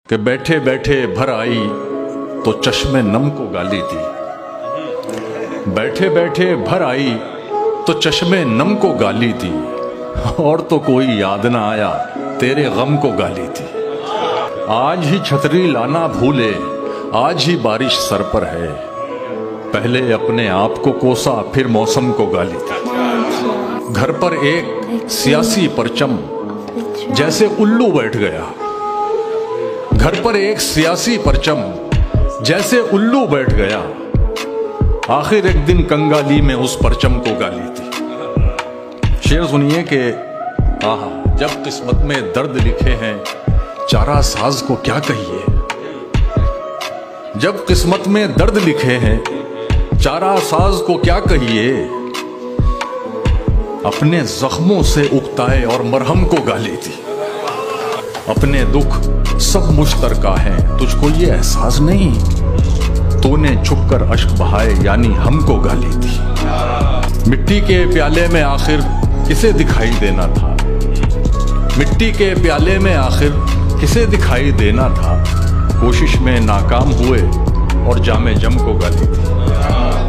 कि बैठे बैठे भर आई तो चश्मे नम को गाली दी। बैठे बैठे भर आई तो चश्मे नम को गाली दी, और तो कोई याद ना आया तेरे गम को गाली दी। आज ही छतरी लाना भूले, आज ही बारिश सर पर है, पहले अपने आप को कोसा फिर मौसम को गाली दी। घर पर एक सियासी परचम जैसे उल्लू बैठ गया, घर पर एक सियासी परचम जैसे उल्लू बैठ गया, आखिर एक दिन कंगाली में उस परचम को गाली दी। शेर सुनिए कि आहा, जब किस्मत में दर्द लिखे हैं चारा साज को क्या कहिए। जब किस्मत में दर्द लिखे हैं चारा साज को क्या कहिए, अपने जख्मों से उगताए और मरहम को गाली दी। अपने दुख सब मुश्तरका है, तुझको ये एहसास नहीं, तूने छुपकर अश्क बहाए यानी हमको गाली दी। मिट्टी के प्याले में आखिर किसे दिखाई देना था, मिट्टी के प्याले में आखिर किसे दिखाई देना था, कोशिश में नाकाम हुए और जामे जम को गाली दी।